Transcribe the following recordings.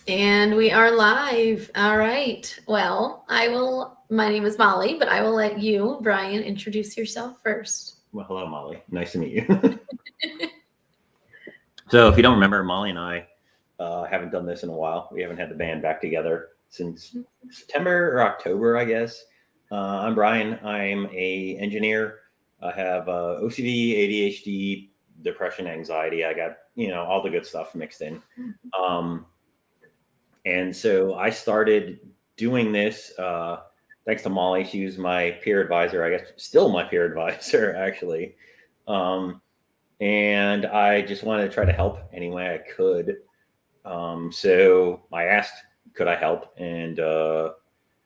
And we are live. All right. Well, my name is Molly, but I will let you, Brian, introduce yourself first. Well, hello, Molly. Nice to meet you. So, if you don't remember, Molly and I haven't done this in a while. We haven't had the band back together since September or October, I guess. I'm Brian. I'm a engineer. I have OCD, ADHD, depression, anxiety. I got all the good stuff mixed in. Um, and so I started doing this thanks to Molly. She was my peer advisor. I guess still my peer advisor, actually. Um, and I just wanted to try to help any way I could. So I asked, could I help, and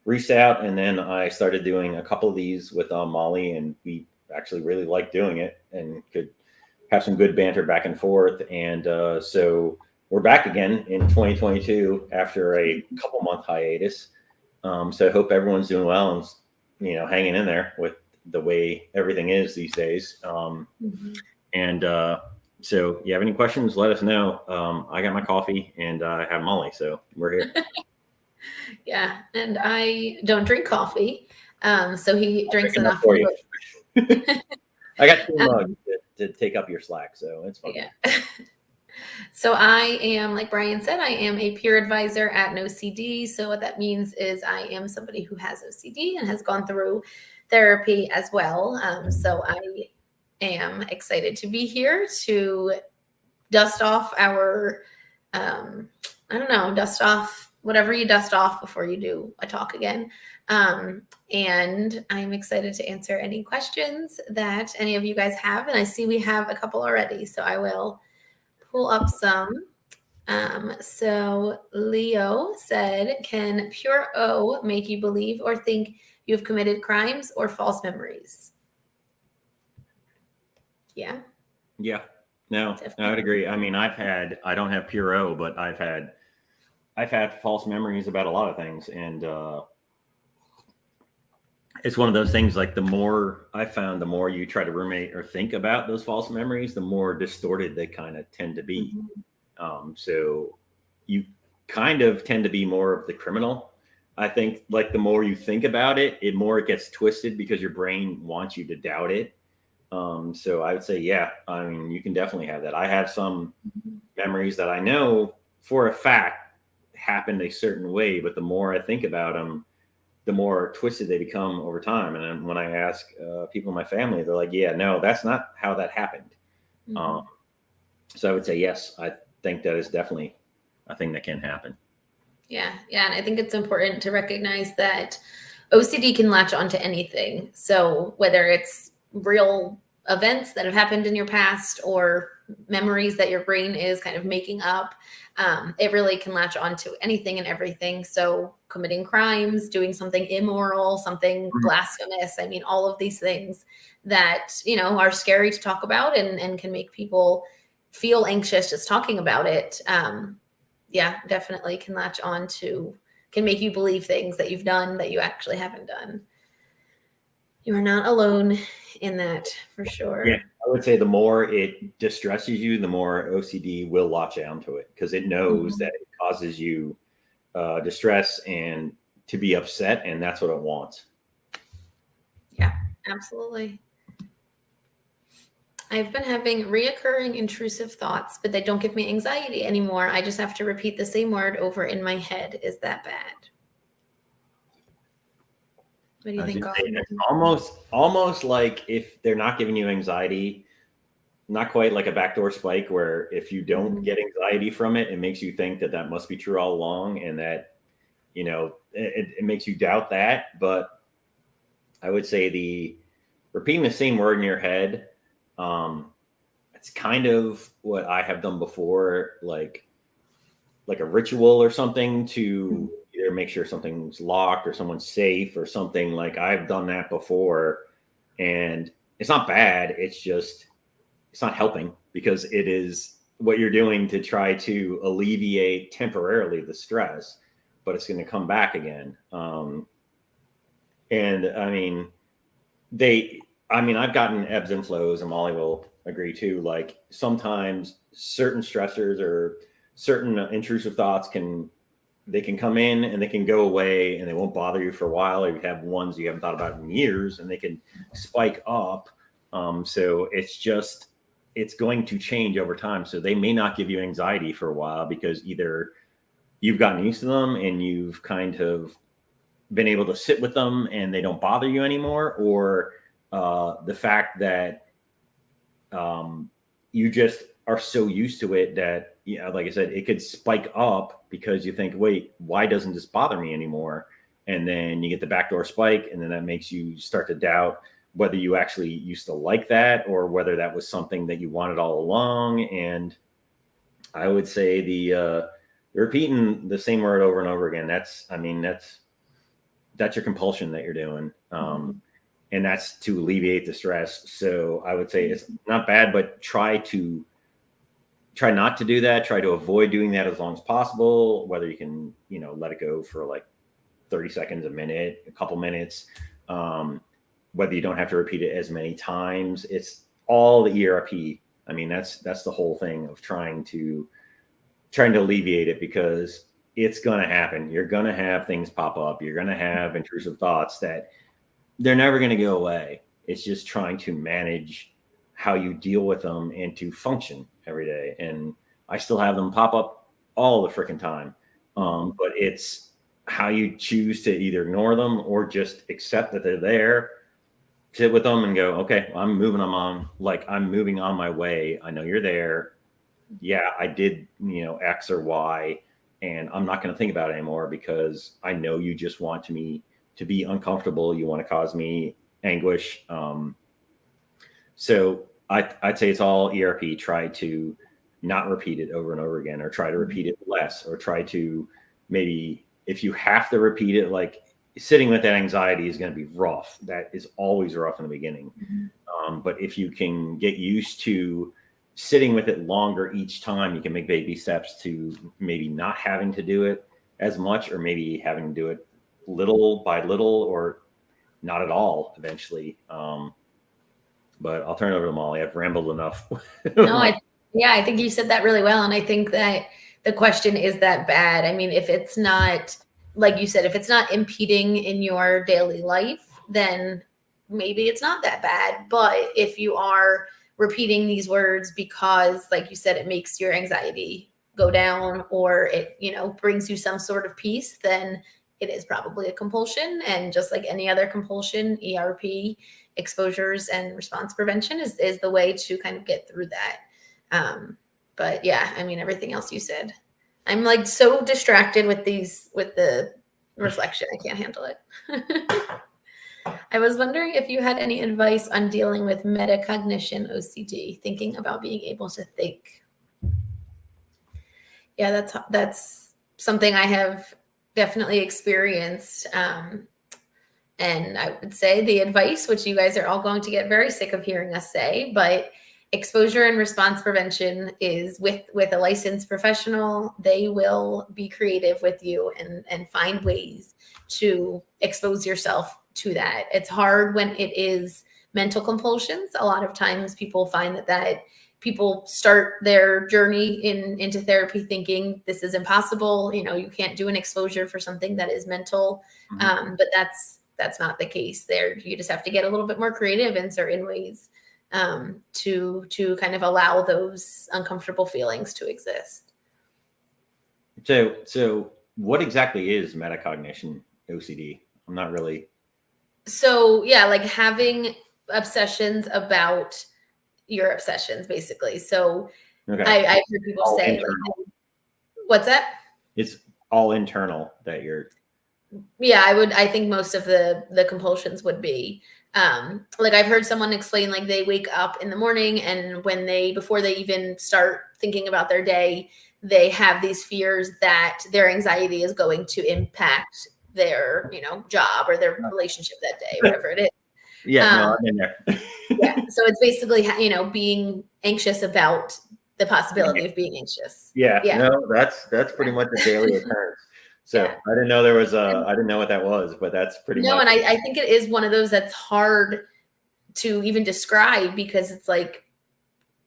reached out, and then I started doing a couple of these with Molly, and we actually really liked doing it and could have some good banter back and forth. And so we're back again in 2022 after a couple month hiatus. So I hope everyone's doing well and hanging in there with the way everything is these days. And so, you have any questions, let us know. I got my coffee and I have Molly, so we're here. Yeah, and I don't drink coffee, so he drinks enough. For you. I got 2 mugs to take up your slack, so it's fine. Yeah. So I am, like Brian said, I am a peer advisor at OCD. So what that means is I am somebody who has OCD and has gone through therapy as well. So I am excited to be here to dust off our, dust off whatever you dust off before you do a talk again. And I'm excited to answer any questions that any of you guys have. And I see we have a couple already, so I will pull up some. So Leo said, can pure O make you believe or think you've committed crimes or false memories? Yeah. Yeah. No, I would agree. I mean, I don't have pure O, but I've had false memories about a lot of things. And it's one of those things, like the more you try to ruminate or think about those false memories, the more distorted they kind of tend to be. So you kind of tend to be more of the criminal. I think, like, the more you think about it, the more it gets twisted because your brain wants you to doubt it. So I would say, yeah, I mean, you can definitely have that. I have some memories that I know for a fact happened a certain way, but the more I think about them, the more twisted they become over time. And then when I ask people in my family, they're like, yeah, no, that's not how that happened. So I would say, yes, I think that is definitely a thing that can happen. Yeah. And I think it's important to recognize that OCD can latch onto anything. So whether it's real events that have happened in your past or memories that your brain is kind of making up, it really can latch onto anything and everything. So committing crimes, doing something immoral, something blasphemous. I mean, all of these things that, are scary to talk about and can make people feel anxious just talking about it. Yeah, definitely can latch on to, can make you believe things that you've done that you actually haven't done. You are not alone in that, for sure. Yeah, I would say the more it distresses you, the more OCD will latch onto it because it knows that it causes you distress and to be upset, and that's what it wants. Yeah, absolutely. I've been having reoccurring intrusive thoughts, but they don't give me anxiety anymore. I just have to repeat the same word over in my head. Is that bad? What do you think? It's almost like if they're not giving you anxiety, not quite like a backdoor spike where if you don't get anxiety from it, it makes you think that must be true all along, and that it makes you doubt that. But I would say the repeating the same word in your head, it's kind of what I have done before, like a ritual or something to either make sure something's locked or someone's safe or something. Like, I've done that before, and it's not bad. It's not helping because it is what you're doing to try to alleviate temporarily the stress, but it's going to come back again. And I mean, I've gotten ebbs and flows, and Molly will agree too. Like, sometimes certain stressors or certain intrusive thoughts can they can come in and they can go away and they won't bother you for a while, or you have ones you haven't thought about in years and they can spike up. So it's going to change over time. So they may not give you anxiety for a while because either you've gotten used to them and you've kind of been able to sit with them and they don't bother you anymore, or the fact that you just are so used to it that, like I said, it could spike up because you think, wait, why doesn't this bother me anymore? And then you get the backdoor spike, and then that makes you start to doubt whether you actually used to like that or whether that was something that you wanted all along. And I would say the repeating the same word over and over again, that's your compulsion that you're doing. And that's to alleviate the stress. So I would say it's not bad, but try not to do that. Try to avoid doing that as long as possible, whether you can, let it go for like 30 seconds, a minute, a couple minutes, whether you don't have to repeat it as many times. It's all the ERP. I mean, that's the whole thing of trying to alleviate it, because it's going to happen. You're going to have things pop up. You're going to have intrusive thoughts that they're never going to go away. It's just trying to manage how you deal with them and to function every day. And I still have them pop up all the freaking time. But it's how you choose to either ignore them or just accept that they're there, sit with them and go, okay, I'm moving them on. Like, I'm moving on my way. I know you're there. Yeah, I did, X or Y, and I'm not going to think about it anymore because I know you just want me to be uncomfortable. You want to cause me anguish. So I'd say it's all ERP. Try to not repeat it over and over again, or try to repeat it less, or try to maybe, if you have to repeat it, like sitting with that anxiety is going to be rough. That is always rough in the beginning. But if you can get used to sitting with it longer each time, you can make baby steps to maybe not having to do it as much, or maybe having to do it little by little, or not at all eventually. But I'll turn it over to Mollie. I've rambled enough. No, I think you said that really well. And I think that the question, is that bad? I mean, if it's not, like you said, if it's not impeding in your daily life, then maybe it's not that bad. But if you are repeating these words because, like you said, it makes your anxiety go down, or it, brings you some sort of peace, then it is probably a compulsion. And just like any other compulsion, ERP, exposures and response prevention is the way to kind of get through that. But yeah, I mean, everything else you said, I'm like so distracted with the reflection. I can't handle it. I was wondering if you had any advice on dealing with metacognition OCD, thinking about being able to think. Yeah, that's something I have definitely experienced. And I would say the advice, which you guys are all going to get very sick of hearing us say, but exposure and response prevention is with a licensed professional. They will be creative with you and find ways to expose yourself to that. It's hard when it is mental compulsions. A lot of times people find that people start their journey into therapy thinking this is impossible. You can't do an exposure for something that is mental. But that's not the case there. You just have to get a little bit more creative in certain ways to kind of allow those uncomfortable feelings to exist. So what exactly is metacognition OCD? I'm not really. So yeah, like having obsessions about your obsessions, basically. So okay. I've heard people all say, like, what's that? It's all internal that you're. Yeah, I think most of the compulsions would be, like I've heard someone explain, like they wake up in the morning and before they even start thinking about their day, they have these fears that their anxiety is going to impact their, job or their relationship that day, whatever it is. Yeah, no, I'm in there. Yeah. So it's basically, being anxious about the possibility of being anxious. Yeah. No, that's pretty much a daily occurrence. So yeah. I didn't know I didn't know what that was, but that's pretty much. No, and I think it is one of those that's hard to even describe, because it's like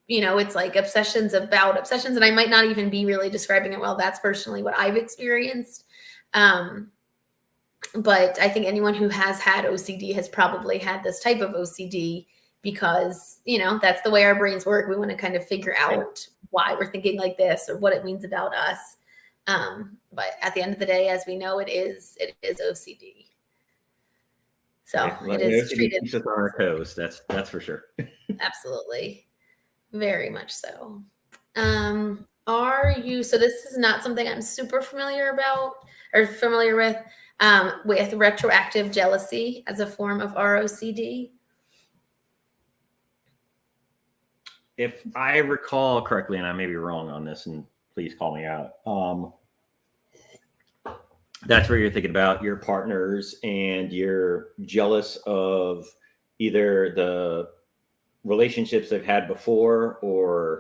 it's like obsessions about obsessions, and I might not even be really describing it well. That's personally what I've experienced. But I think anyone who has had OCD has probably had this type of OCD because, that's the way our brains work. We want to kind of figure out why we're thinking like this or what it means about us. But at the end of the day, as we know, it is OCD. So it is OCD treated. keeps us on our toes. That's for sure. Absolutely. Very much so. So this is not something I'm super familiar with retroactive jealousy as a form of ROCD. If I recall correctly, and I may be wrong on this, and please call me out. That's where you're thinking about your partners and you're jealous of either the relationships they've had before or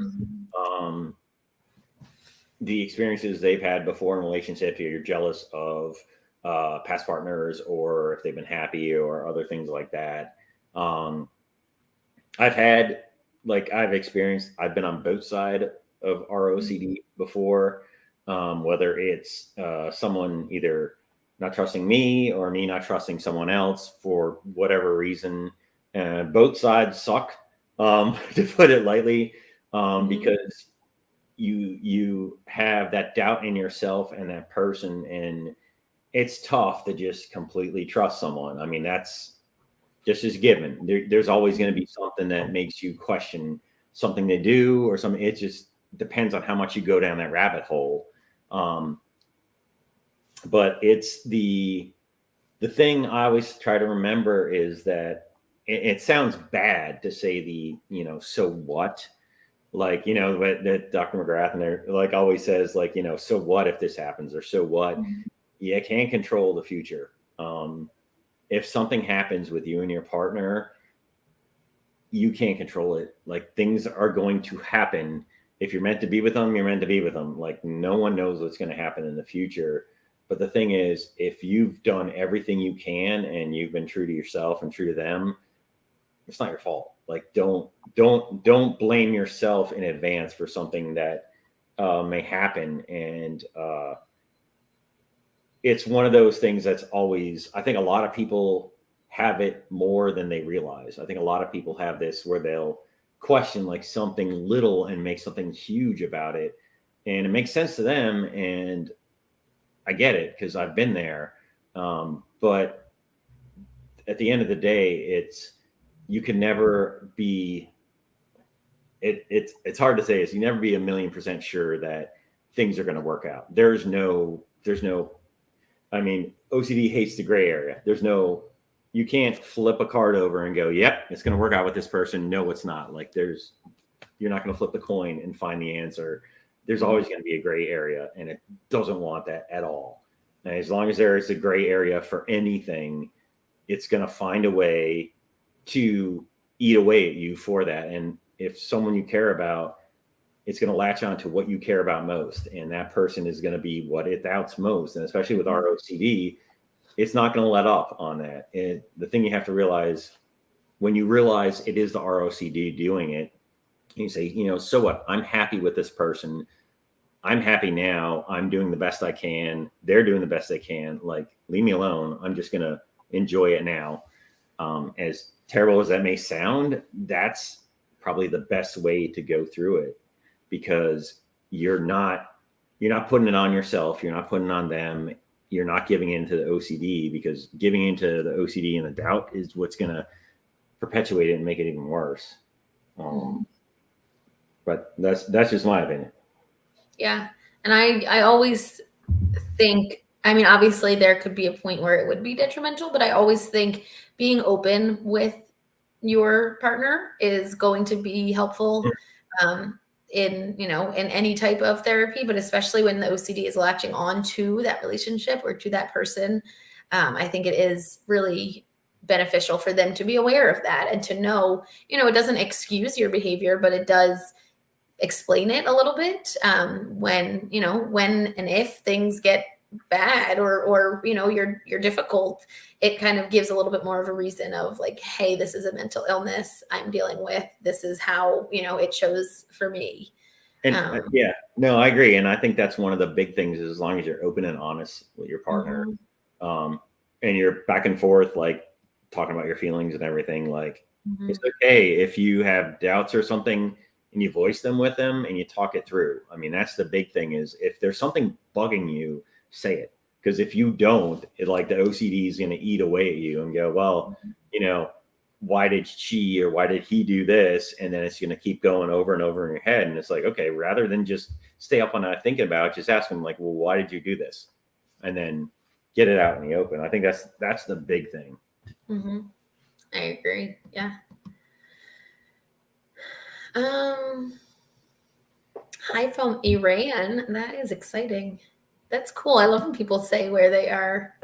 the experiences they've had before in relationships. You're jealous of past partners or if they've been happy or other things like that. I've been on both sides of ROCD before, whether it's someone either not trusting me or me not trusting someone else for whatever reason. Both sides suck, to put it lightly, because you have that doubt in yourself and that person, and it's tough to just completely trust someone. I mean, that's just given. There's always going to be something that makes you question something they do or something. It just depends on how much you go down that rabbit hole. But it's the thing I always try to remember is that it sounds bad to say so what? Like, that Dr. McGrath and there like always says, like, so what if this happens, or so what? You can't control the future. If something happens with you and your partner, you can't control it. Like, things are going to happen. If you're meant to be with them, you're meant to be with them. Like, no one knows what's going to happen in the future. But the thing is, if you've done everything you can and you've been true to yourself and true to them, it's not your fault. Like, don't blame yourself in advance for something that may happen. And it's one of those things that's always, I think a lot of people have it more than they realize. I think a lot of people have this where they'll question like something little and make something huge about it. And it makes sense to them. And I get it because I've been there. But at the end of the day, you can never be, it's hard to say, you never be 1,000,000% sure that things are going to work out. There's no, I mean, OCD hates the gray area. You can't flip a card over and go, yep, it's going to work out with this person. No, it's not. Like, you're not going to flip the coin and find the answer. There's always going to be a gray area, and it doesn't want that at all. And as long as there is a gray area for anything, it's going to find a way to eat away at you for that. And if someone you care about, it's going to latch on to what you care about most. And that person is going to be what it doubts most. And especially with ROCD, it's not going to let up on that. And the thing you have to realize, when you realize it is the ROCD doing it, you say, so what? I'm happy with this person. I'm happy now. I'm doing the best I can. They're doing the best they can. Like, leave me alone. I'm just going to enjoy it now. As terrible as that may sound, that's probably the best way to go through it, because you're not putting it on yourself. You're not putting it on them. You're not giving into the OCD, because giving into the OCD and the doubt is what's going to perpetuate it and make it even worse. But that's just my opinion. Yeah. And I always think, I mean, obviously there could be a point where it would be detrimental, but I always think being open with your partner is going to be helpful in any type of therapy, but especially when the OCD is latching on to that relationship or to that person. I think it is really beneficial for them to be aware of that and to know, it doesn't excuse your behavior, but it does explain it a little bit when and if things get bad or you're difficult, it kind of gives a little bit more of a reason of like, hey, this is a mental illness I'm dealing with. This is how, it shows for me. And yeah, no, I agree. And I think that's one of the big things is as long as you're open and honest with your partner, and you're back and forth, like talking about your feelings and everything, like it's okay if you have doubts or something and you voice them with them and you talk it through. I mean, that's the big thing is if there's something bugging you, say it. Because if you don't, like the OCD is going to eat away at you and go, well, why did she or why did he do this? And then it's going to keep going over and over in your head. And it's like, okay, rather than just stay up on that thinking about it, just ask them like, well, why did you do this? And then get it out in the open. I think that's the big thing. I agree. Yeah. Hi from Iran. That is exciting. That's cool. I love when people say where they are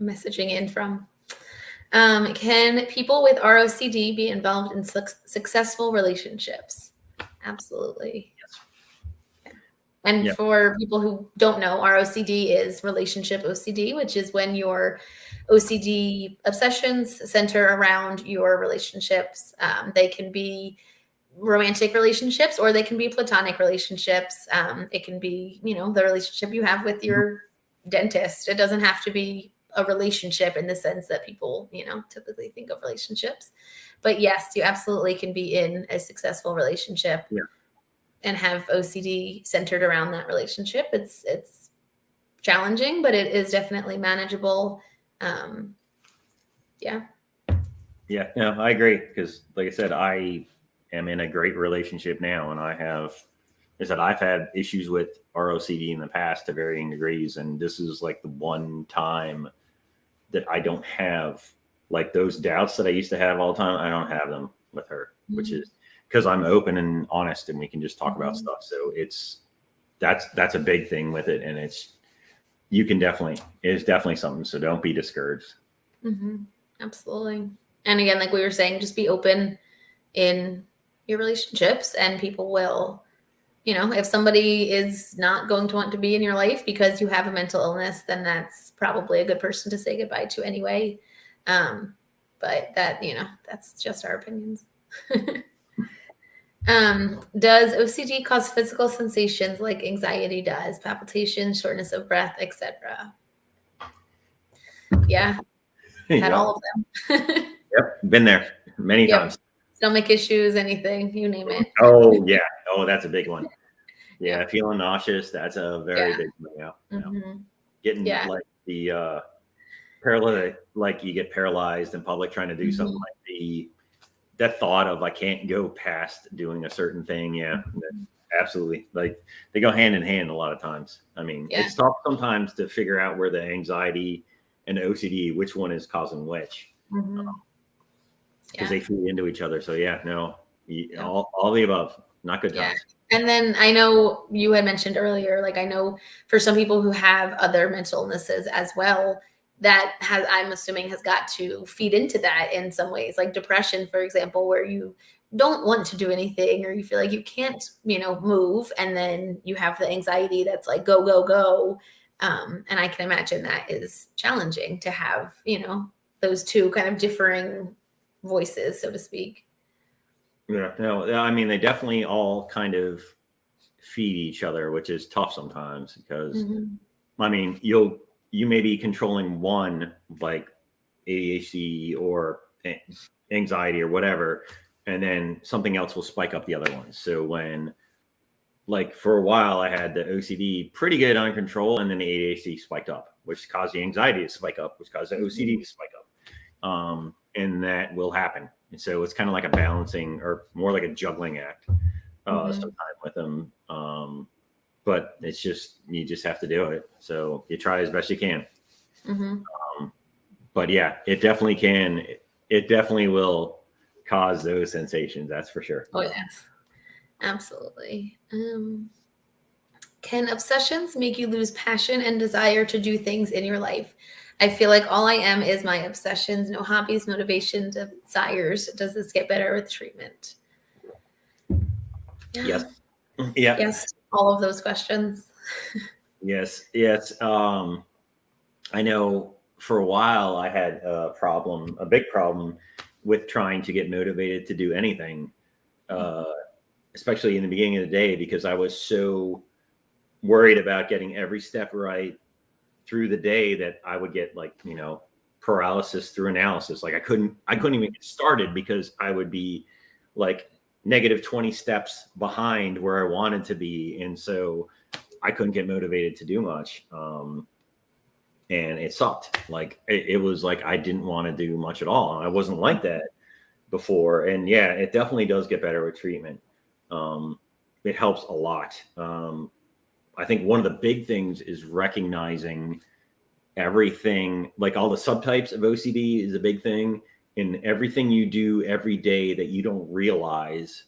messaging in from. Can people with ROCD be involved in successful relationships? Absolutely. Yes. And for people who don't know, ROCD is relationship OCD, which is when your OCD obsessions center around your relationships. They can be romantic relationships or they can be platonic relationships. It can be, the relationship you have with your dentist. It doesn't have to be a relationship in the sense that people, typically think of relationships. But yes, you absolutely can be in a successful relationship and have OCD centered around that relationship. It's challenging, but it is definitely manageable. Yeah, no, I agree. Because like I said, I am in a great relationship now, and I've had issues with ROCD in the past to varying degrees, and this is like the one time that I don't have like those doubts that I used to have all the time. I don't have them with her, which is because I'm open and honest, and we can just talk about stuff. So that's a big thing with it, and it's definitely something. So don't be discouraged. Absolutely. And again, like we were saying, just be open in your relationships, and people will, if somebody is not going to want to be in your life because you have a mental illness, then that's probably a good person to say goodbye to anyway. But that, that's just our opinions. Does OCD cause physical sensations like anxiety does, palpitations, shortness of breath, etc.? Yeah. Had all of them. Yep. Been there many times. Stomach issues, anything, you name it. Oh yeah. Oh, that's a big one. Yeah. Feeling nauseous. That's a very big one. Yeah. Getting like the paralytic, like you get paralyzed in public trying to do something, like that thought of I can't go past doing a certain thing. Yeah. Absolutely. Like they go hand in hand a lot of times. I mean, it's tough sometimes to figure out where the anxiety and the OCD, which one is causing which. Because they feed into each other. So all the above, not good times. And then I know you had mentioned earlier, like I know for some people who have other mental illnesses as well, that I'm assuming has got to feed into that in some ways, like depression, for example, where you don't want to do anything or you feel like you can't, move. And then you have the anxiety that's like, go, go, go. And I can imagine that is challenging to have, those two kind of differing voices, so to speak. Yeah, no, I mean, they definitely all kind of feed each other, which is tough sometimes because, I mean, you may be controlling one like ADHD or anxiety or whatever, and then something else will spike up the other one. So when, like for a while, I had the OCD pretty good on control, and then the ADHD spiked up, which caused the anxiety to spike up, which caused the OCD to spike up. And that will happen. And so it's kind of like a balancing or more like a juggling act sometime with them. But it's just, you just have to do it. So you try as best you can. But yeah, it definitely can. It definitely will cause those sensations. That's for sure. Oh, yes, absolutely. Can obsessions make you lose passion and desire to do things in your life? I feel like all I am is my obsessions, no hobbies, motivations, desires. Does this get better with treatment? Yes. Yeah. Yes. All of those questions. Yes, yes. I know for a while I had a big problem with trying to get motivated to do anything, uh, especially in the beginning of the day, because I was so worried about getting every step right through the day that I would get like, paralysis through analysis. Like I couldn't even get started because I would be like negative 20 steps behind where I wanted to be. And so I couldn't get motivated to do much. And it sucked. Like it was like I didn't want to do much at all. I wasn't like that before. And yeah, it definitely does get better with treatment. It helps a lot. I think one of the big things is recognizing everything, like all the subtypes of OCD is a big thing. And everything you do every day that you don't realize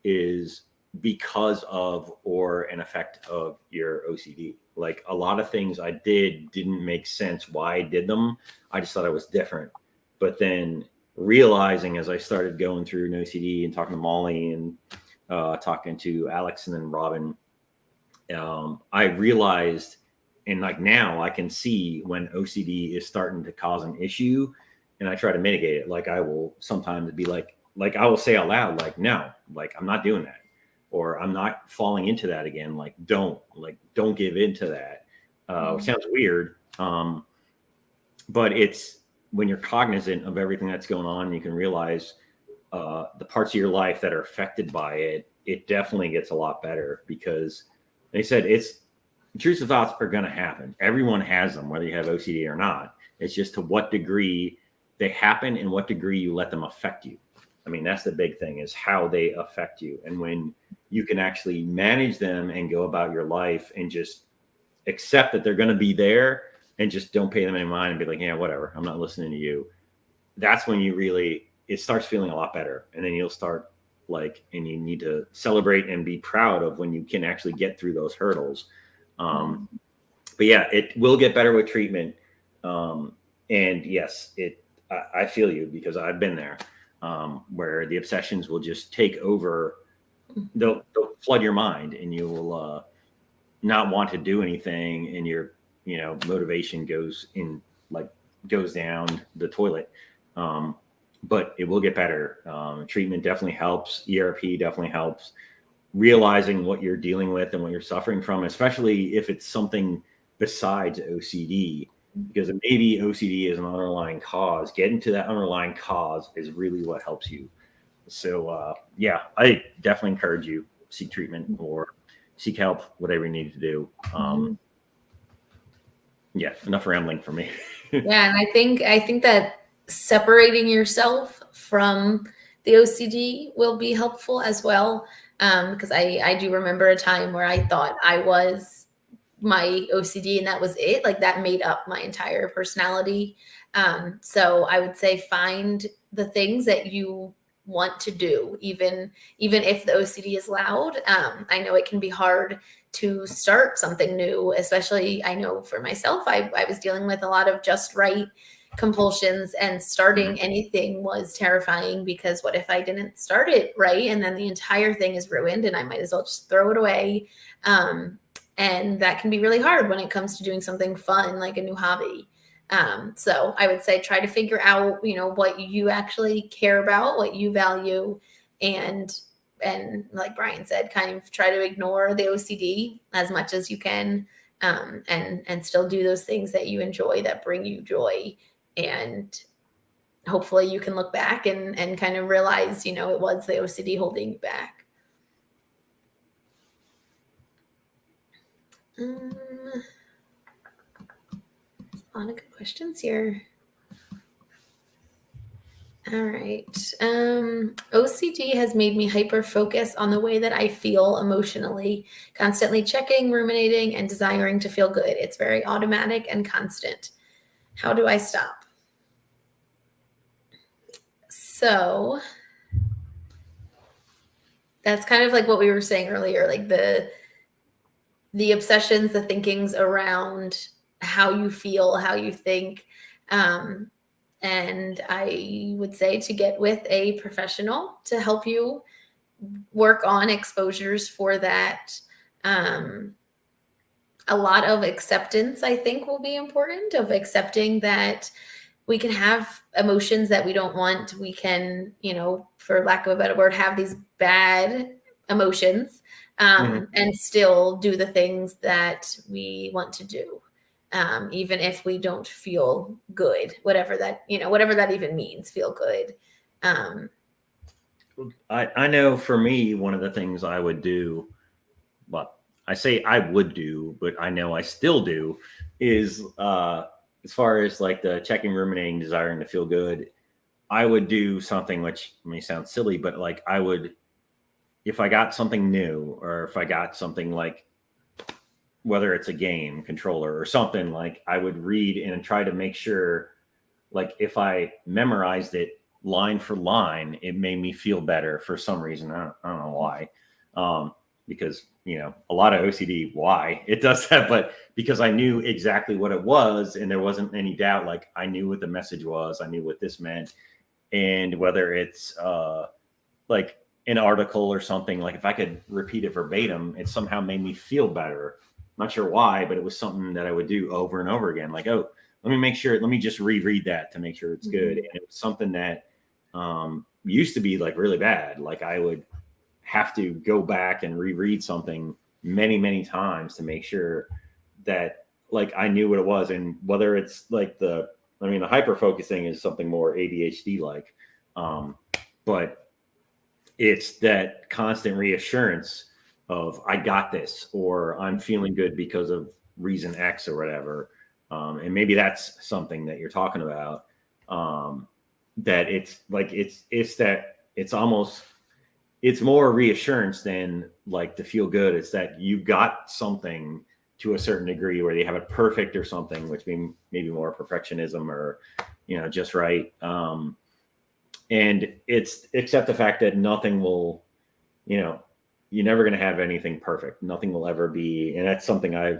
is because of or an effect of your OCD. Like a lot of things I didn't make sense why I did them. I just thought I was different. But then realizing as I started going through an OCD and talking to Mollie and talking to Alex and then Robin, I realized, and like now I can see when OCD is starting to cause an issue, and I try to mitigate it. Like I will sometimes be like I will say out loud, like, no, like I'm not doing that, or I'm not falling into that again. Don't give into that. Which sounds weird, but it's when you're cognizant of everything that's going on, you can realize the parts of your life that are affected by it. It definitely gets a lot better because they said intrusive thoughts are going to happen. Everyone has them, whether you have OCD or not. It's just to what degree they happen and what degree you let them affect you. I mean, that's the big thing is how they affect you. And when you can actually manage them and go about your life and just accept that they're going to be there and just don't pay them any mind and be like, yeah, whatever, I'm not listening to you. That's when it starts feeling a lot better. And then you'll start and you need to celebrate and be proud of when you can actually get through those hurdles. But yeah, it will get better with treatment. And yes, I feel you because I've been there, where the obsessions will just take over. They'll flood your mind and you will not want to do anything. And your, motivation goes down the toilet. But it will get better. Treatment definitely helps. ERP definitely helps. Realizing what you're dealing with and what you're suffering from, especially if it's something besides OCD, because maybe OCD is an underlying cause. Getting to that underlying cause is really what helps you. So, yeah, I definitely encourage you seek treatment or seek help, whatever you need to do. Yeah, enough rambling for me. Yeah, and I think that separating yourself from the OCD will be helpful as well. Because I do remember a time where I thought I was my OCD and that was it. Like that made up my entire personality. So I would say find the things that you want to do, even if the OCD is loud. I know it can be hard to start something new, especially I know for myself, I was dealing with a lot of just right compulsions, and starting anything was terrifying because what if I didn't start it right and then the entire thing is ruined and I might as well just throw it away. And that can be really hard when it comes to doing something fun like a new hobby. So I would say try to figure out, what you actually care about, what you value, and like Brian said, kind of try to ignore the OCD as much as you can, and still do those things that you enjoy that bring you joy. And hopefully you can look back and kind of realize, it was the OCD holding you back. A lot of good questions here. All right. OCD has made me hyper focus on the way that I feel emotionally, constantly checking, ruminating, and desiring to feel good. It's very automatic and constant. How do I stop? So that's kind of like what we were saying earlier, like the obsessions, the thinkings around how you feel, how you think. And I would say to get with a professional to help you work on exposures for that A lot of acceptance, I think, will be important, of accepting that we can have emotions that we don't want. We can, for lack of a better word, have these bad emotions, and still do the things that we want to do, even if we don't feel good, whatever that even means, feel good. I know for me, one of the things I would do, well, I say I would do, but I know I still do, is as far as like the checking, ruminating, desiring to feel good, I would do something which may sound silly, but like I would, if I got something new, or if I got something like, whether it's a game controller or something, like I would read and try to make sure, like if I memorized it line for line, it made me feel better for some reason. I don't know why. Because, a lot of OCD, why it does that, but because I knew exactly what it was and there wasn't any doubt, like I knew what the message was, I knew what this meant. And whether it's like an article or something, like if I could repeat it verbatim, it somehow made me feel better. I'm not sure why, but it was something that I would do over and over again. Like, oh, let me just reread that to make sure it's good. And it was something that used to be like really bad. Like I would have to go back and reread something many, many times to make sure that like I knew what it was. And whether it's like the hyperfocusing is something more ADHD like, but it's that constant reassurance of I got this, or I'm feeling good because of reason X or whatever. And maybe that's something that you're talking about. That it's like, it's more reassurance than like to feel good. It's that you got something to a certain degree where they have it perfect or something, which means maybe more perfectionism or, just right. And it's accept the fact that nothing will, you're never going to have anything perfect. Nothing will ever be. And that's something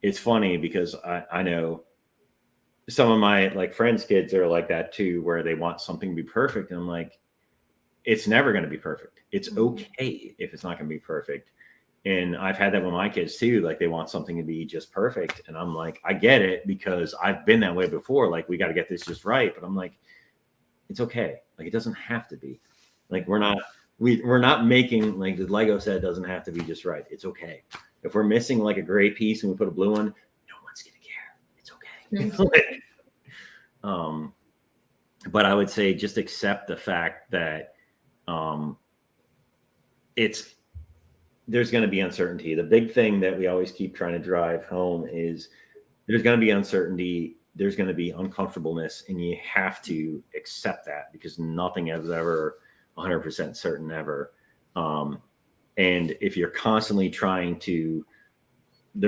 it's funny because I know some of my like friends' kids are like that too, where they want something to be perfect. And I'm like, it's never going to be perfect. It's okay if it's not going to be perfect. And I've had that with my kids too. Like they want something to be just perfect. And I'm like, I get it because I've been that way before. Like we got to get this just right. But I'm like, it's okay. Like it doesn't have to be. Like we're not making, like the Lego set, it doesn't have to be just right. It's okay. If we're missing like a gray piece and we put a blue one, no one's gonna care. It's okay. But I would say just accept the fact that there's going to be uncertainty. The big thing that we always keep trying to drive home is there's going to be uncertainty. There's going to be uncomfortableness, and you have to accept that because nothing is ever 100% certain ever. And if you're constantly the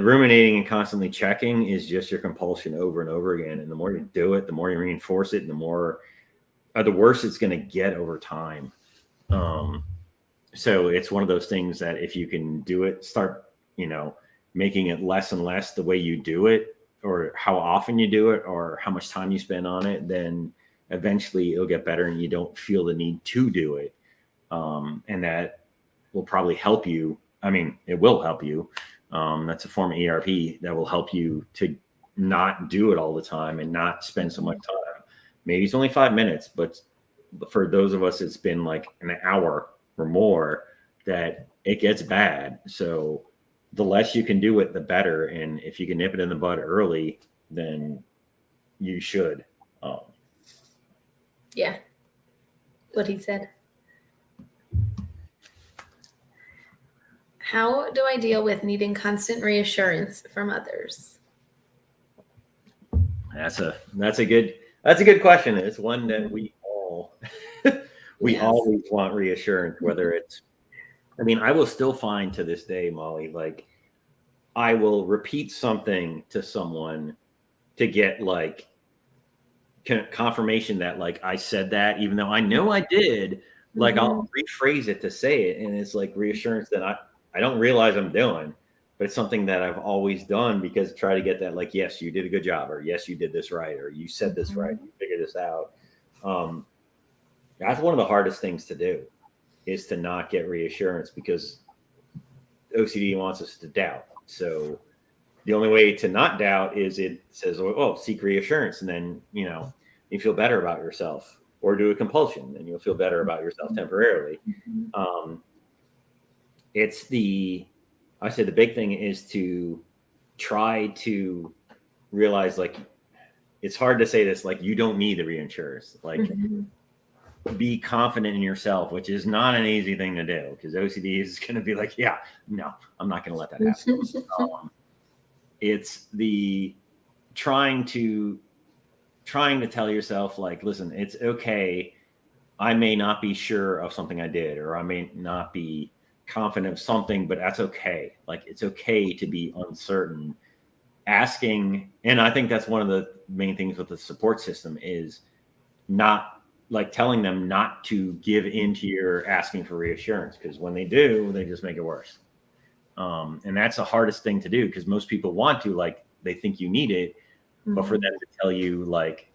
ruminating and constantly checking is just your compulsion over and over again. And the more you do it, the more you reinforce it, and the worse it's going to get over time. So it's one of those things that if you can do it, start, making it less and less the way you do it, or how often you do it, or how much time you spend on it, then eventually it'll get better and you don't feel the need to do it. And that will probably help you. I mean, it will help you. That's a form of ERP that will help you to not do it all the time and not spend so much time. Maybe it's only 5 minutes, but for those of us, it's been like an hour or more that it gets bad. So the less you can do it, the better. And if you can nip it in the bud early, then you should. Yeah. What he said. How do I deal with needing constant reassurance from others? That's a good question. It's one that we all always want reassurance, whether it's, I will still find to this day, Molly, like I will repeat something to someone to get like confirmation that like I said that, even though I know I did. Like I'll rephrase it to say it, and it's like reassurance that I don't realize I'm doing, but it's something that I've always done because try to get that like, yes, you did a good job, or yes, you did this right, or you said this right, you figured this out. That's one of the hardest things to do, is to not get reassurance, because OCD wants us to doubt. So the only way to not doubt is it says, oh, seek reassurance. And then, you feel better about yourself, or do a compulsion and you'll feel better about yourself temporarily. It's I say the big thing is to try to realize, like, it's hard to say this, like, you don't need the reinsurers. Like, be confident in yourself, which is not an easy thing to do, because OCD is going to be like, yeah, no, I'm not going to let that happen. It's the trying to tell yourself, like, listen, it's okay. I may not be sure of something I did, or I may not be confident of something, but that's okay. Like, it's okay to be uncertain. Asking, and I think that's one of the main things with the support system, is not, like, telling them not to give into your asking for reassurance, because when they do, they just make it worse. And that's the hardest thing to do, because most people want to, like, they think you need it, but for them to tell you, like,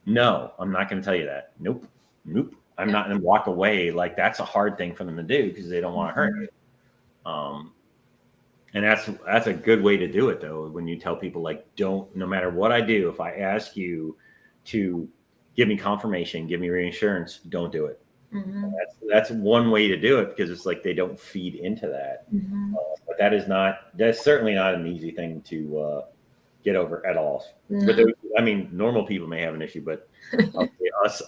no, I'm not going to tell you that. Nope. I'm not going to walk away. Like, that's a hard thing for them to do, because they don't want to hurt you. And that's a good way to do it, though, when you tell people, like, no matter what I do, if I ask you to give me confirmation, give me reassurance, don't do it. That's one way to do it, because it's like they don't feed into that. But that's certainly not an easy thing to get over at all. But I mean, normal people may have an issue, but us,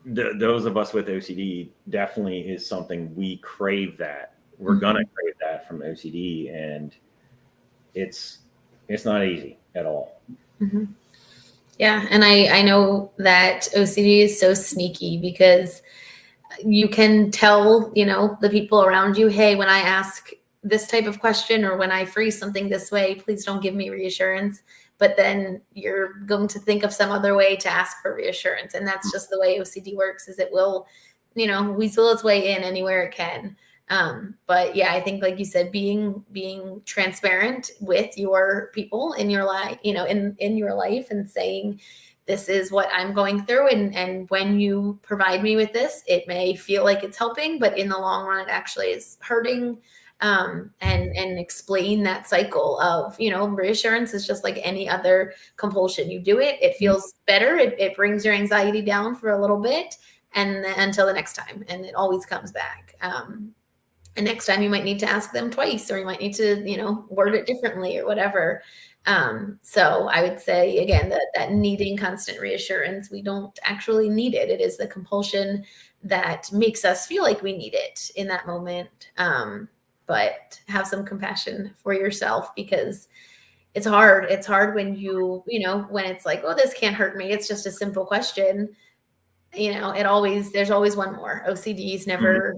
those of us with OCD, definitely is something we crave. That we're gonna crave that from OCD, and it's not easy at all. Yeah, and I know that OCD is so sneaky, because you can tell, the people around you, hey, when I ask this type of question, or when I phrase something this way, please don't give me reassurance. But then you're going to think of some other way to ask for reassurance. And that's just the way OCD works, is it will, weasel its way in anywhere it can. But yeah, I think, like you said, being transparent with your people in your life, in your life, and saying, this is what I'm going through. And when you provide me with this, it may feel like it's helping, but in the long run, it actually is hurting. And explain that cycle of, reassurance is just like any other compulsion. You do it feels better. It brings your anxiety down for a little bit, and then, until the next time, and it always comes back. And next time you might need to ask them twice, or you might need to, word it differently, or whatever. So I would say, again, that needing constant reassurance, we don't actually need it. It is the compulsion that makes us feel like we need it in that moment. But have some compassion for yourself, because it's hard. It's hard when when it's like, oh, this can't hurt me. It's just a simple question. There's always one more. OCD is never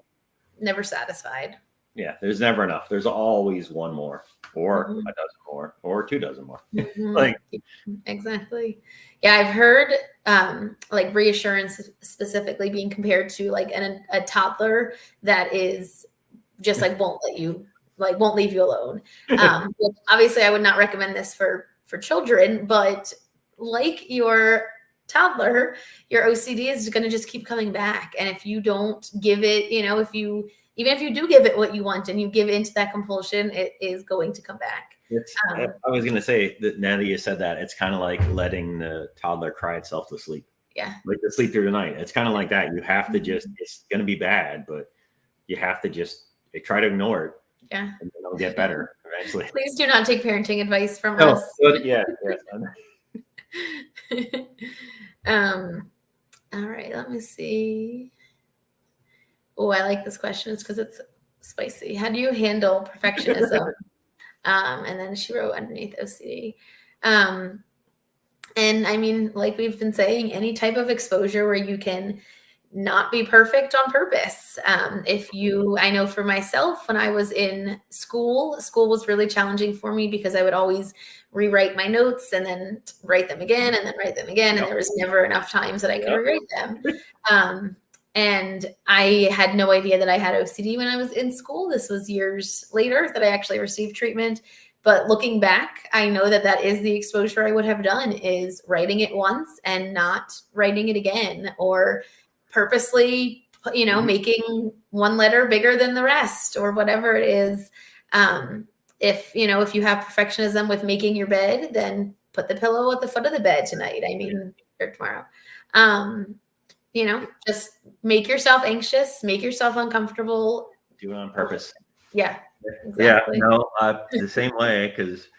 satisfied. Yeah, there's never enough. There's always one more, or a dozen more, or 2 dozen more. Like, exactly. Yeah, I've heard like reassurance specifically being compared to like a toddler that is just like won't leave you alone. Which obviously I would not recommend this for children, but like your toddler, your OCD is going to just keep coming back. And if you don't give it, even if you do give it what you want and you give into that compulsion, it is going to come back. I was going to say that now that you said that, it's kind of like letting the toddler cry itself to sleep. Yeah. Like to sleep through the night. It's kind of like that. You have to it's going to be bad, but you have to just try to ignore it. Yeah. And then it'll get better eventually. Please do not take parenting advice from us. Yeah. All right, let me see. Oh, I like this question. It's because it's spicy. How do you handle perfectionism? And then she wrote underneath OCD. And I mean, like we've been saying, any type of exposure where you can not be perfect on purpose. I know for myself, when I was in school was really challenging for me, because I would always rewrite my notes and then write them again and then write them again. And there was never enough times that I could rewrite them. And I had no idea that I had OCD when I was in school. This was years later that I actually received treatment. But looking back, I know that is the exposure I would have done, is writing it once and not writing it again, or purposely, making one letter bigger than the rest, or whatever it is. if you have perfectionism with making your bed, then put the pillow at the foot of the bed tonight. I mean, or tomorrow. Just make yourself anxious, make yourself uncomfortable. Do it on purpose. Yeah, exactly. Yeah, no, the same way, because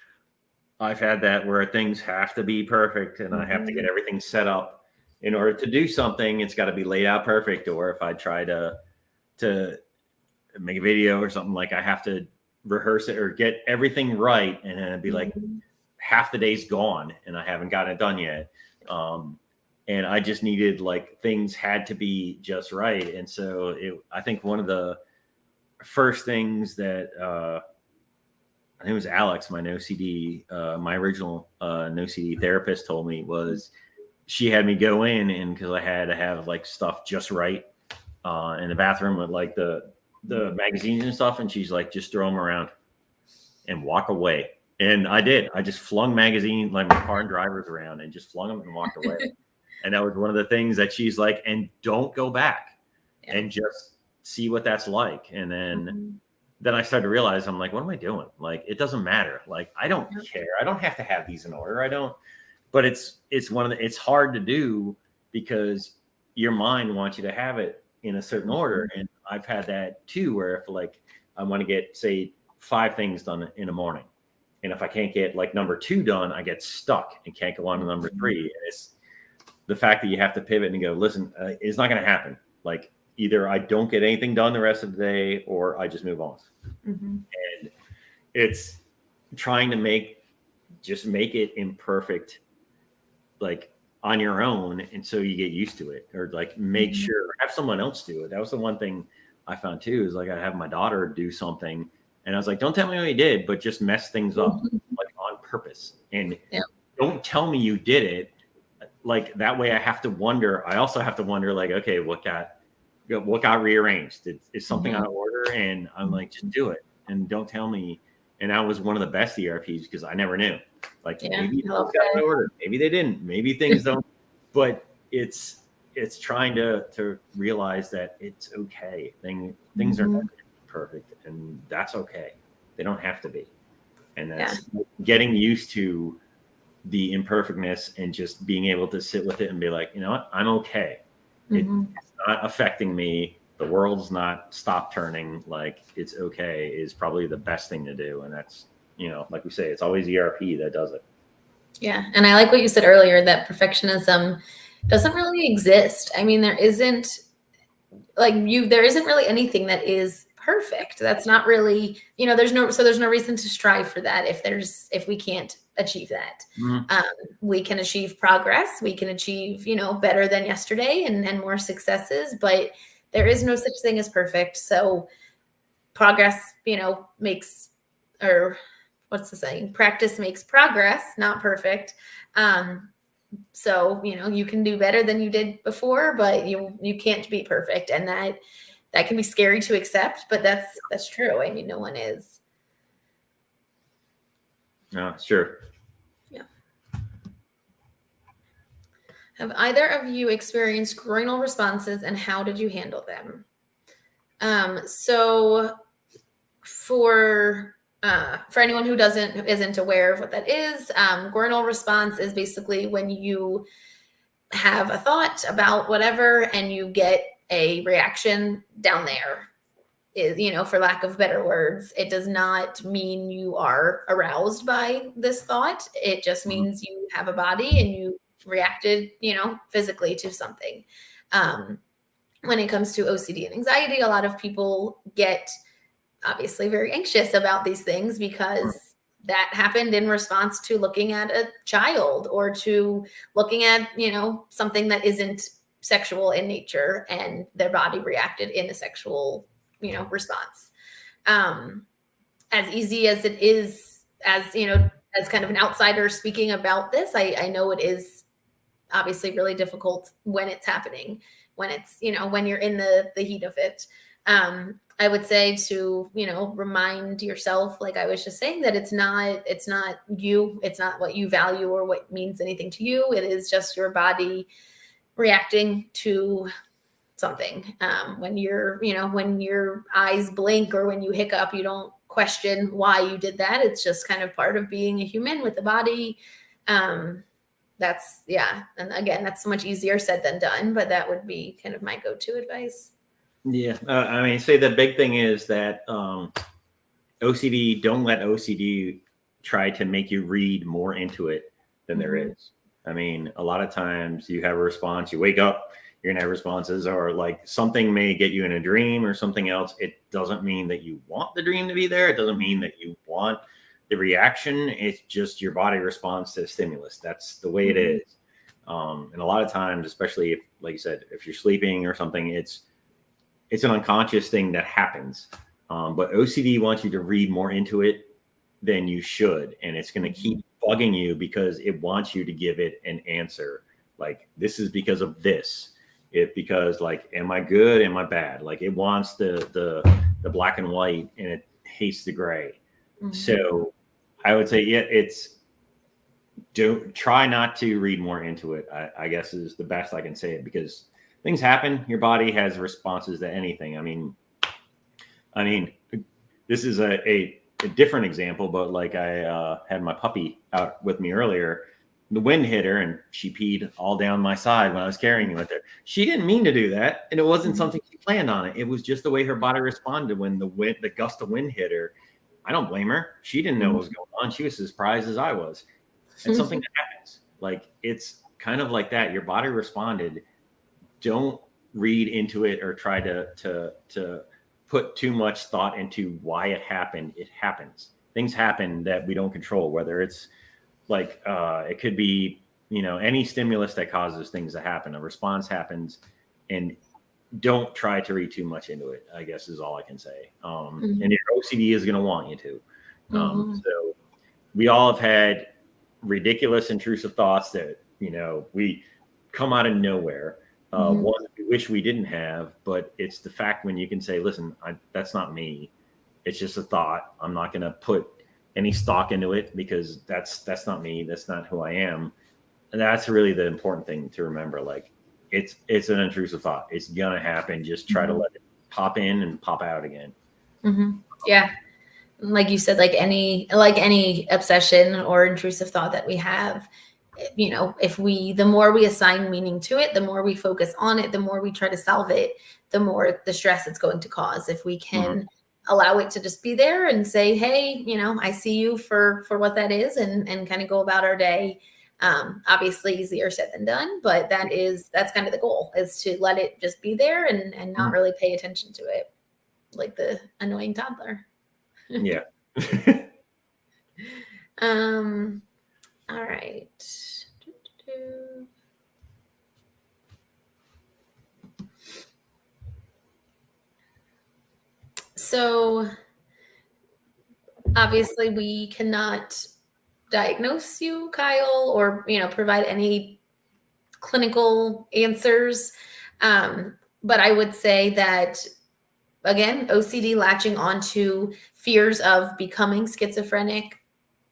I've had that where things have to be perfect and I have to get everything set up in order to do something. It's got to be laid out perfect. Or if I try to make a video or something, like I have to rehearse it or get everything right. And then it'd be like half the day's gone and I haven't gotten it done yet. And I just needed, like, things had to be just right. And so I think one of the first things that, I think it was Alex, my OCD, my original OCD therapist, told me was she had me go in, and because I had to have like stuff just right in the bathroom with like the magazines and stuff, and she's like, just throw them around and walk away. And I did. I just flung magazines, like my car and drivers, around and just flung them and walked away. And that was one of the things that she's like, and don't go back and just see what that's like. And then I started to realize, I'm like, what am I doing? Like, it doesn't matter. Like, I don't care. I don't have to have these in order. I don't, but it's it's hard to do because your mind wants you to have it in a certain order. And I've had that too, where if like, I want to get, say, 5 things done in the morning. And if I can't get like number 2 done, I get stuck and can't go on to number 3. And it's the fact that you have to pivot and go, listen, it's not going to happen. Like, either I don't get anything done the rest of the day or I just move on. And it's trying to make it imperfect, like on your own. And so you get used to it, or like make sure, have someone else do it. That was the one thing I found too, is like I have my daughter do something and I was like, don't tell me what you did, but just mess things up like on purpose. And don't tell me you did it. Like that way I have to wonder. I also have to wonder, like, okay, what got rearranged? Is something out of order? And I'm like, just do it and don't tell me. And that was one of the best ERPs because I never knew. Like maybe things got out of order, maybe they didn't, maybe things don't. But it's trying to realize that it's okay. Things are not perfect, and that's okay. They don't have to be. And that's getting used to the imperfectness and just being able to sit with it and be like, you know what, I'm okay. It's not affecting me. The world's not stop turning. Like, it's okay is probably the best thing to do. And that's, like we say, it's always ERP that does it. Yeah. And I like what you said earlier, that perfectionism doesn't really exist. I mean, there isn't really anything that is perfect. That's not really, there's no reason to strive for that if we can't achieve that. We can achieve progress. We can achieve, better than yesterday and more successes, but there is no such thing as perfect. So progress, what's the saying? Practice makes progress, not perfect. So, you can do better than you did before, but you can't be perfect. And that can be scary to accept, but that's true. I mean, no one is. No, sure. Yeah. Have either of you experienced groinal responses, and how did you handle them? So for anyone who isn't aware of what that is, Guernal response is basically when you have a thought about whatever and you get a reaction down there. For lack of better words, it does not mean you are aroused by this thought. It just means you have a body and you reacted, physically to something. When it comes to OCD and anxiety, a lot of people get obviously very anxious about these things because that happened in response to looking at a child or to looking at, something that isn't sexual in nature, and their body reacted in a sexual, response. As easy as it is, as kind of an outsider speaking about this, I know it is obviously really difficult when it's happening, when it's, when you're in the heat of it. I would say to, remind yourself, like I was just saying, that it's not you, it's not what you value or what means anything to you. It is just your body reacting to something. When when your eyes blink or when you hiccup, you don't question why you did that. It's just kind of part of being a human with a body. That's, yeah. And again, that's so much easier said than done, but that would be kind of my go-to advice. Yeah. I mean, say the big thing is that OCD, don't let OCD try to make you read more into it than there is. I mean, a lot of times you have a response, you wake up, you're gonna have responses, or like something may get you in a dream or something else. It doesn't mean that you want the dream to be there. It doesn't mean that you want the reaction. It's just your body responds to the stimulus. That's the way it is. And a lot of times, especially if, like you said, if you're sleeping or something, it's an unconscious thing that happens. But OCD wants you to read more into it than you should. And it's going to keep bugging you because it wants you to give it an answer. Like, this is because of this. Because like, am I good? Am I bad? Like, it wants the black and white and it hates the gray. So I would say, yeah, don't try not to read more into it. I guess is the best I can say it, because things happen. Your body has responses to anything. I mean, this is a different example, but like I had my puppy out with me earlier. The wind hit her and she peed all down my side when I was carrying her with her. She didn't mean to do that, and it wasn't something she planned on it. It was just the way her body responded when the gust of wind hit her. I don't blame her. She didn't know what was going on. She was as surprised as I was. It's something that happens. Like, it's kind of like that. Your body responded. Don't read into it or try to put too much thought into why it happened. It happens. Things happen that we don't control, whether it's like it could be, any stimulus that causes things to happen. A response happens, and don't try to read too much into it, I guess is all I can say. And your OCD is going to want you to. So we all have had ridiculous intrusive thoughts that, we come out of nowhere. One we wish we didn't have, but it's the fact when you can say, listen, that's not me. It's just a thought. I'm not going to put any stock into it because that's not me. That's not who I am. And that's really the important thing to remember. Like, it's an intrusive thought. It's going to happen. Just try to let it pop in and pop out again. Yeah. Like you said, like any obsession or intrusive thought that we have, the more we assign meaning to it, the more we focus on it, the more we try to solve it, the more the stress it's going to cause. If we can allow it to just be there and say, hey, I see you for what that is, and kind of go about our day. Obviously easier said than done, but that's kind of the goal, is to let it just be there and not really pay attention to it, like the annoying toddler. Yeah. All right. So obviously we cannot diagnose you, Kyle, or, provide any clinical answers. But I would say that, again, OCD latching onto fears of becoming schizophrenic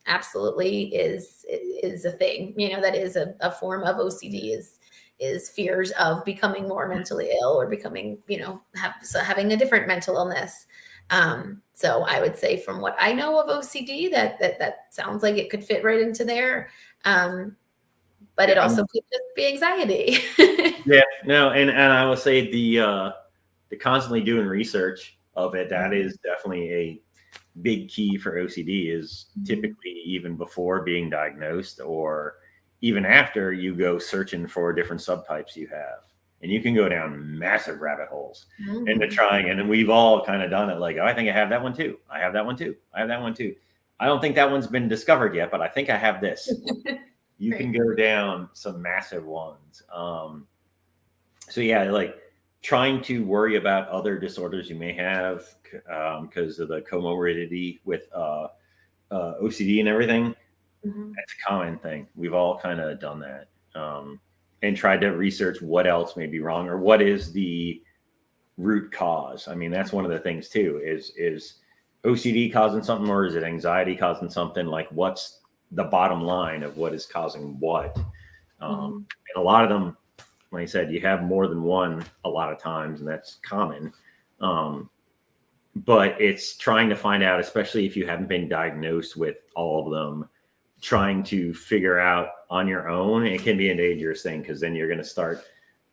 absolutely is a thing. That is a form of OCD, is fears of becoming more mentally ill or becoming, having a different mental illness. So I would say, from what I know of OCD, that sounds like it could fit right into there. But it also could just be anxiety. Yeah, no, and I will say the constantly doing research of it, that is definitely a big key for OCD, is typically even before being diagnosed or even after, you go searching for different subtypes you have. And you can go down massive rabbit holes into trying. And then we've all kind of done it, like, oh, I think I have that one too. I have that one too. I have that one too. I don't think that one's been discovered yet, but I think I have this. You can go down some massive ones. So yeah, like trying to worry about other disorders you may have because of the comorbidity with OCD and everything. That's a common thing. We've all kind of done that. And tried to research what else may be wrong, or what is the root cause. I mean, that's one of the things too, is OCD causing something, or is it anxiety causing something? Like, what's the bottom line of what is causing what? And a lot of them, like I said, you have more than one a lot of times, and that's common. but it's trying to find out, especially if you haven't been diagnosed with all of them, trying to figure out on your own. It can be a dangerous thing, because then you're going to start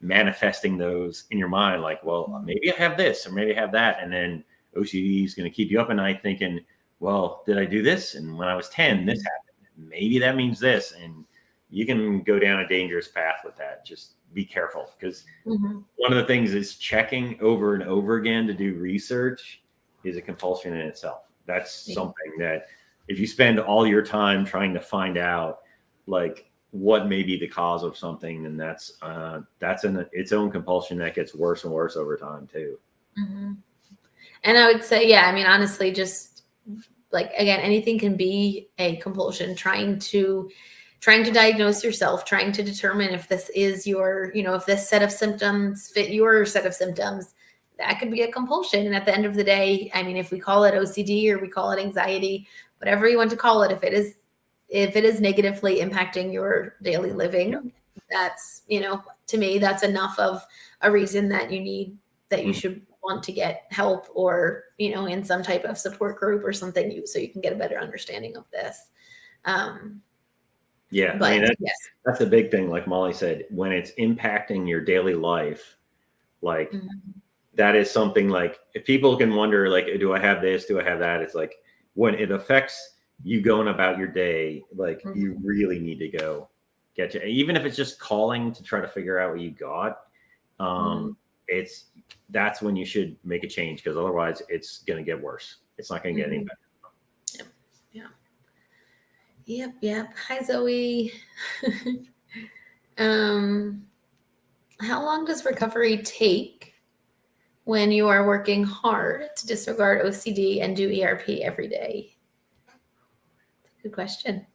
manifesting those in your mind, like, well, maybe I have this or maybe I have that. And then OCD is going to keep you up at night thinking, well, did I do this? And when I was 10, this happened. Maybe that means this. And you can go down a dangerous path with that. Just be careful, because one of the things is checking over and over again to do research is a compulsion in itself. That's something that if you spend all your time trying to find out like what may be the cause of something, then that's in its own compulsion that gets worse and worse over time too. And I would say, yeah, I mean, honestly, just like, again, anything can be a compulsion. Trying to diagnose yourself, trying to determine if this is your, if this set of symptoms fit your set of symptoms, that could be a compulsion. And at the end of the day, I mean, if we call it OCD or we call it anxiety, whatever you want to call it, if it is negatively impacting your daily living, that's, to me, that's enough of a reason that you should want to get help, or, in some type of support group or something, so you can get a better understanding of this. Yeah, but, I mean, that's a big thing. Like Mollie said, when it's impacting your daily life, like that is something, like if people can wonder, like, do I have this? Do I have that? It's like when it affects you going about your day, like you really need to go get you, even if it's just calling to try to figure out what you got. That's when you should make a change, because otherwise it's going to get worse. It's not going to get any better. Yep. Hi, Zoe. How long does recovery take when you are working hard to disregard OCD and do ERP every day? Good question.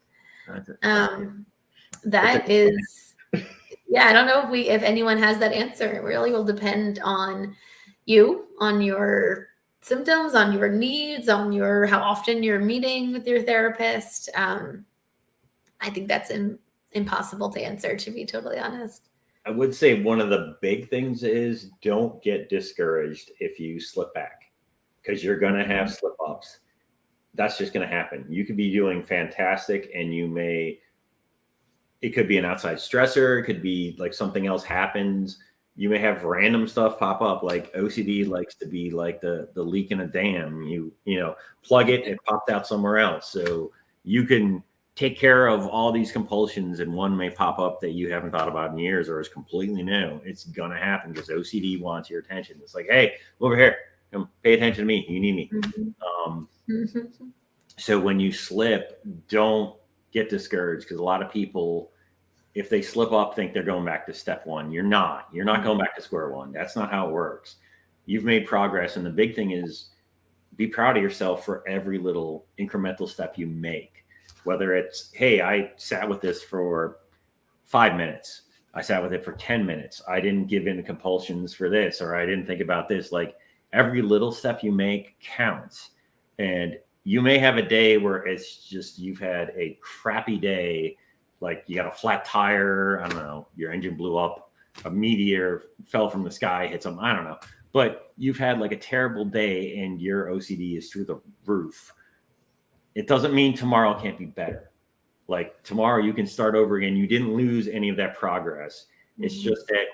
That is, I don't know if anyone has that answer. It really will depend on you, on your symptoms, on your needs, on how often you're meeting with your therapist. I think that's impossible to answer, to be totally honest. I would say one of the big things is don't get discouraged if you slip back, because you're going to have slip ups. That's just going to happen. You could be doing fantastic, and it could be an outside stressor. It could be like something else happens. You may have random stuff pop up. Like OCD likes to be like the leak in a dam. You plug it popped out somewhere else. So you can take care of all these compulsions, and one may pop up that you haven't thought about in years or is completely new. It's going to happen because OCD wants your attention. It's like, hey, over here, come pay attention to me. You need me. So when you slip, don't get discouraged, because a lot of people, if they slip up, think they're going back to step one. You're not going back to square one. That's not how it works. You've made progress. And the big thing is be proud of yourself for every little incremental step you make. Whether it's, hey, I sat with this for 5 minutes. I sat with it for 10 minutes. I didn't give in to compulsions for this, or I didn't think about this. Like every little step you make counts. And you may have a day where it's just, you've had a crappy day. Like you got a flat tire. I don't know. Your engine blew up. A meteor fell from the sky, hit something. I don't know. But you've had like a terrible day and your OCD is through the roof. It doesn't mean tomorrow can't be better. Like tomorrow you can start over again. You didn't lose any of that progress. It's just that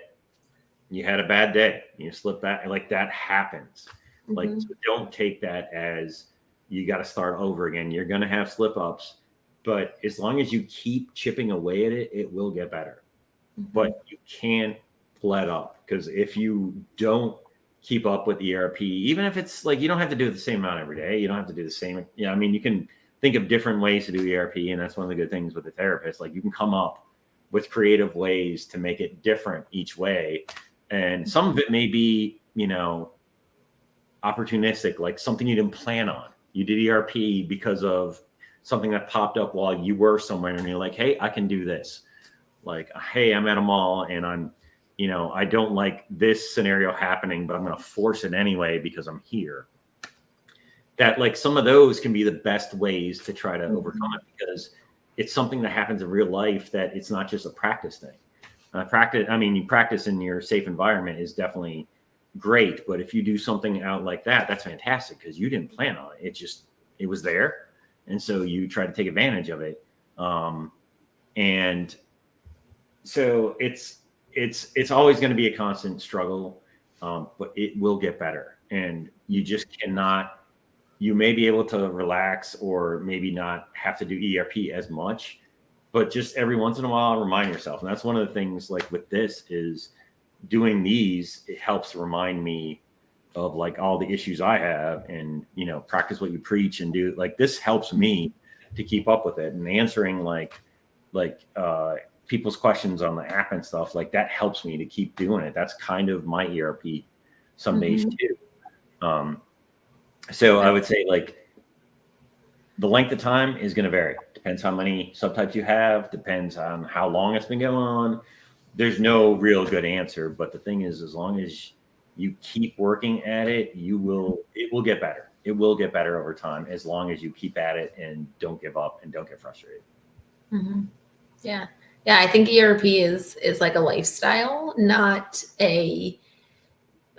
you had a bad day. You slipped back. Like that happens. Like so don't take that as you got to start over again. You're going to have slip ups, but as long as you keep chipping away at it, it will get better. But you can't let up, because if you don't keep up with ERP, even if it's like, you don't have to do it the same amount every day. You don't have to do the same. I mean, you can think of different ways to do ERP. And that's one of the good things with the therapist. Like you can come up with creative ways to make it different each way. And some of it may be, opportunistic, like something you didn't plan on. You did ERP because of something that popped up while you were somewhere, and you're like, hey, I can do this. Like, hey, I'm at a mall and I'm, I don't like this scenario happening, but I'm going to force it anyway because I'm here. That like some of those can be the best ways to try to overcome it, because it's something that happens in real life, that it's not just a practice thing. You practice in your safe environment is definitely great. But if you do something out like that, that's fantastic because you didn't plan on it. It was there. And so you try to take advantage of it. And so it's always going to be a constant struggle, but it will get better. And you just cannot, you may be able to relax or maybe not have to do ERP as much, but just every once in a while, remind yourself. And that's one of the things like with this is doing these, it helps remind me of like all the issues I have and, you know, practice what you preach and do like, this helps me to keep up with it and answering like people's questions on the app and stuff like that helps me to keep doing it. That's kind of my ERP some days too. So I would say like the length of time is going to vary. Depends how many subtypes you have, depends on how long it's been going on. There's no real good answer, but the thing is, as long as you keep working at it, it will get better. It will get better over time as long as you keep at it and don't give up and don't get frustrated. Mm-hmm. Yeah. Yeah. I think ERP is like a lifestyle, not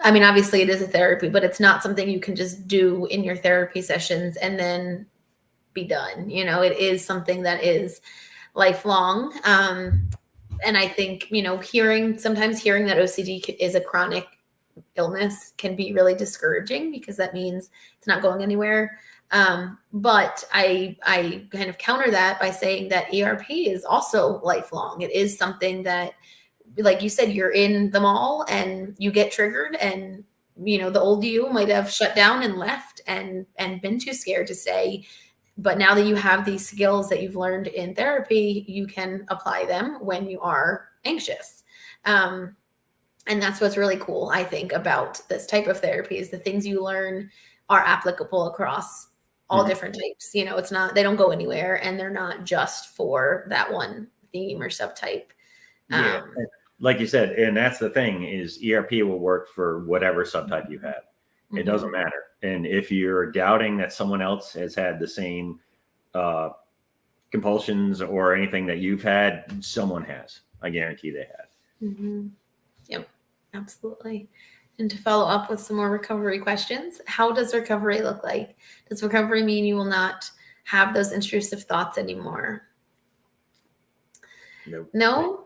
I mean, obviously it is a therapy, but it's not something you can just do in your therapy sessions and then be done. You know, it is something that is lifelong. And I think, you know, sometimes hearing that OCD is a chronic illness can be really discouraging because that means it's not going anywhere. But I kind of counter that by saying that ERP is also lifelong. It is something that, like you said, you're in the mall and you get triggered and, you know, the old you might have shut down and left and been too scared to stay. But now that you have these skills that you've learned in therapy, you can apply them when you are anxious. And that's what's really cool, I think, about this type of therapy is the things you learn are applicable across all different types. You know, it's not, they don't go anywhere and they're not just for that one theme or subtype. Yeah. Like you said, and that's the thing is ERP will work for whatever subtype you have. It doesn't matter. And if you're doubting that someone else has had the same compulsions or anything that you've had, someone has. I guarantee they have. Yep, absolutely. And to follow up with some more recovery questions, how does recovery look like? Does recovery mean you will not have those intrusive thoughts anymore? Nope. No?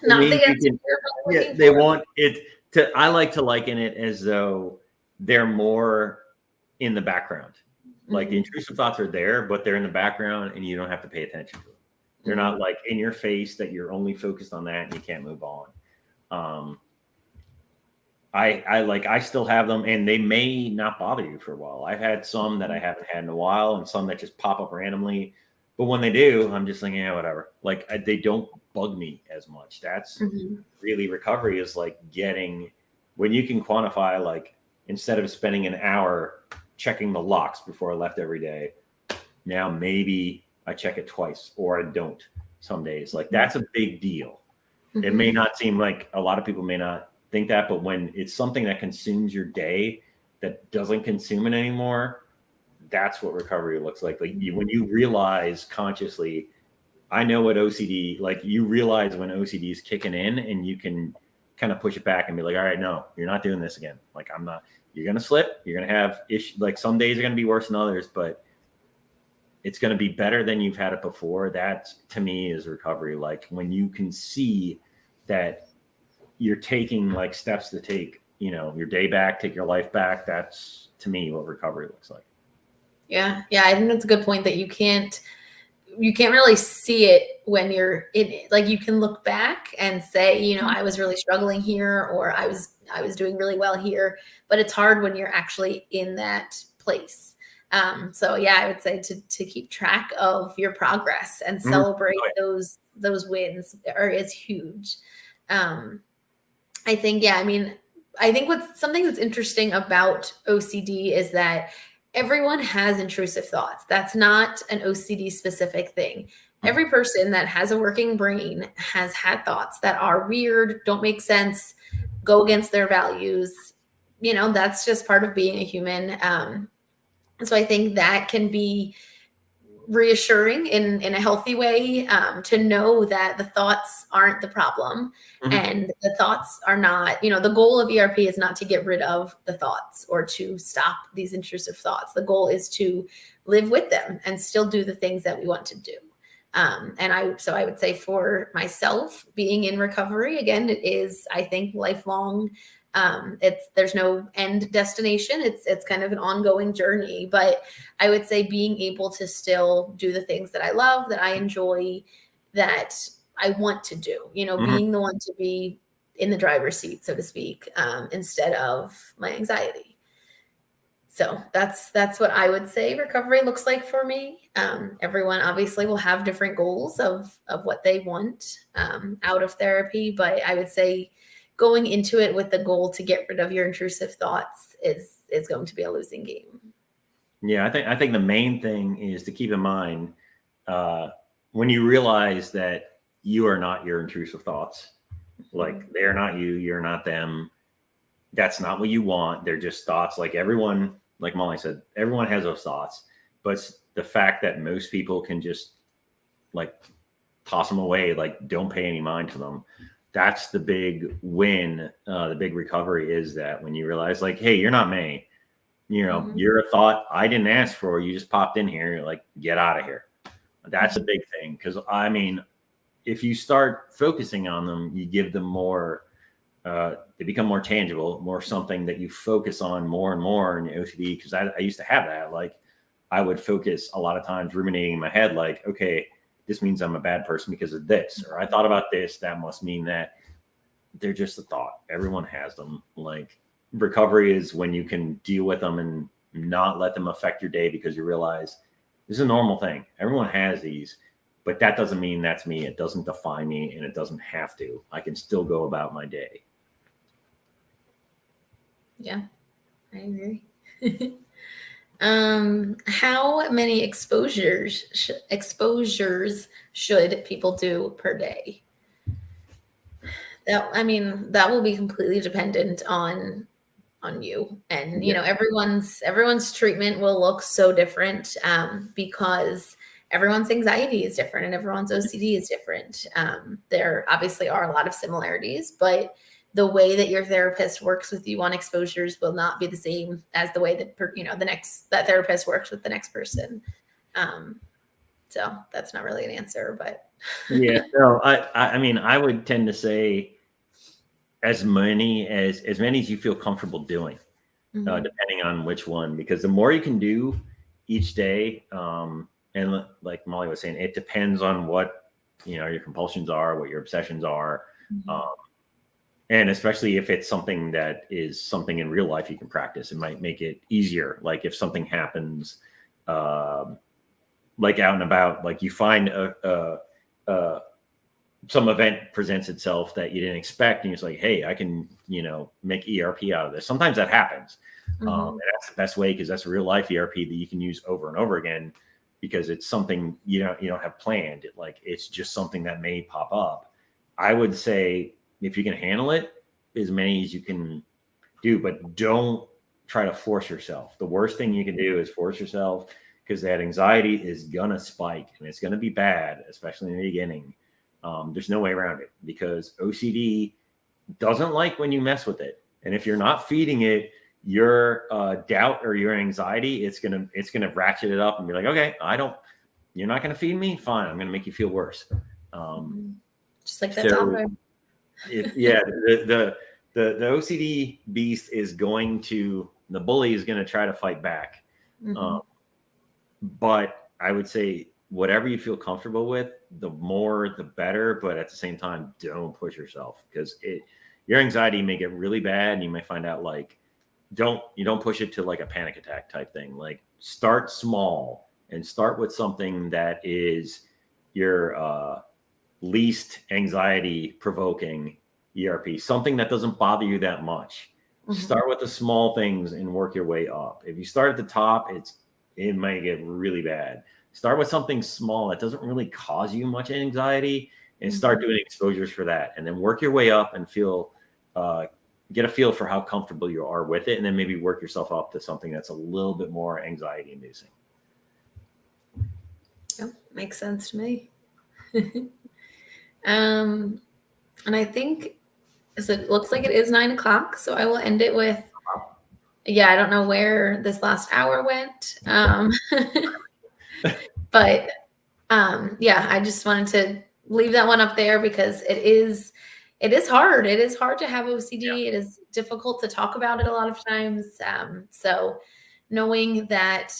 Not the answer. They want it to. I like to liken it as though they're more in the background. Like the intrusive thoughts are there, but they're in the background, and you don't have to pay attention to them. They're not like in your face that you're only focused on that and you can't move on. I still have them, and they may not bother you for a while. I've had some that I haven't had in a while, and some that just pop up randomly. But when they do, I'm just like, yeah, whatever. Like they don't bug me as much. That's really recovery is like getting when you can quantify, like instead of spending an hour checking the locks before I left every day, now maybe I check it twice or I don't some days. Like that's a big deal. It may not seem like a lot of people may not think that, but when it's something that consumes your day that doesn't consume it anymore, that's what recovery looks like. Like when you realize consciously, I know what OCD, like you realize when OCD is kicking in and you can kind of push it back and be like, all right, no, you're not doing this again. Like I'm not, you're going to slip. You're going to have issues. Like some days are going to be worse than others, but it's going to be better than you've had it before. That to me is recovery. Like when you can see that you're taking like steps to take, you know, your day back, take your life back. That's to me what recovery looks like. Yeah. Yeah. I think that's a good point that you can't really see it when you're in it. Like you can look back and say, you know, I was really struggling here, or I was doing really well here, but it's hard when you're actually in that place. So yeah, I would say to keep track of your progress and celebrate those wins is huge. I think, yeah, I mean, I think something that's interesting about OCD is that everyone has intrusive thoughts. That's not an OCD specific thing. Every person that has a working brain has had thoughts that are weird, don't make sense, go against their values. You know, that's just part of being a human. So I think that can be reassuring in a healthy way, to know that the thoughts aren't the problem. And the thoughts are not, the goal of ERP is not to get rid of the thoughts or to stop these intrusive thoughts. The goal is to live with them and still do the things that we want to do. So I would say for myself, being in recovery, again, it is, I think, lifelong. There's no end destination. It's kind of an ongoing journey, but I would say being able to still do the things that I love, that I enjoy, that I want to do, being the one to be in the driver's seat, so to speak, instead of my anxiety. So that's what I would say recovery looks like for me. Everyone obviously will have different goals of what they want out of therapy, but I would say going into it with the goal to get rid of your intrusive thoughts is going to be a losing game. Yeah, I think the main thing is to keep in mind when you realize that you are not your intrusive thoughts, like they're not you, you're not them. That's not what you want. They're just thoughts. Like everyone, like Mollie said, everyone has those thoughts, but the fact that most people can just like toss them away, like don't pay any mind to them. That's the big win. The big recovery is that when you realize like, hey, you're not me, you're a thought I didn't ask for. You just popped in here. You're like, get out of here. That's a big thing. Cause I mean, if you start focusing on them, you give them more, they become more tangible, more something that you focus on more and more in OCD. Because I used to have that. Like I would focus a lot of times ruminating in my head, like, okay, this means I'm a bad person because of this, or I thought about this. That must mean that. They're just a thought. Everyone has them. Like recovery is when you can deal with them and not let them affect your day because you realize this is a normal thing. Everyone has these. But that doesn't mean that's me. It doesn't define me, and it doesn't have to. I can still go about my day. Yeah, I agree. How many exposures should people do per day? That will be completely dependent on you, and everyone's treatment will look so different because everyone's anxiety is different and everyone's OCD is different. There obviously are a lot of similarities, but the way that your therapist works with you on exposures will not be the same as the way that that therapist works with the next person. So that's not really an answer, but yeah, no, I mean, I would tend to say as many as you feel comfortable doing, depending on which one, because the more you can do each day, and like Mollie was saying, it depends on what your compulsions are, what your obsessions are, and especially if it's something that is something in real life you can practice, it might make it easier. Like if something happens, like out and about, like you find some event presents itself that you didn't expect, and it's like, hey, I can make ERP out of this. Sometimes that happens, and that's the best way because that's real life ERP that you can use over and over again because it's something you don't have planned. It's just something that may pop up. I would say if you can handle it, as many as you can do, but don't try to force yourself. The worst thing you can do is force yourself because that anxiety is gonna spike and it's gonna be bad, especially in the beginning. There's no way around it because OCD doesn't like when you mess with it. And if you're not feeding it your doubt or your anxiety, it's gonna ratchet it up and be like, okay, you're not gonna feed me, fine, I'm gonna make you feel worse. Just like that toddler. The OCD beast is the bully is going to try to fight back. But I would say whatever you feel comfortable with, the more, the better. But at the same time, don't push yourself because your anxiety may get really bad. And you may find out you don't push it to like a panic attack type thing. Like start small and start with something that is your, least anxiety provoking ERP, something that doesn't bother you that much. Start with the small things and work your way up. If you start at the top, it might get really bad. Start with something small that doesn't really cause you much anxiety and start doing exposures for that. And then work your way up and get a feel for how comfortable you are with it. And then maybe work yourself up to something that's a little bit more anxiety inducing. Yep, makes sense to me. And I think so it looks like it is 9 o'clock, so I will end it with, yeah, I don't know where this last hour went. But yeah, I just wanted to leave that one up there because it is hard. It is hard to have OCD. Yeah. It is difficult to talk about it a lot of times. So knowing that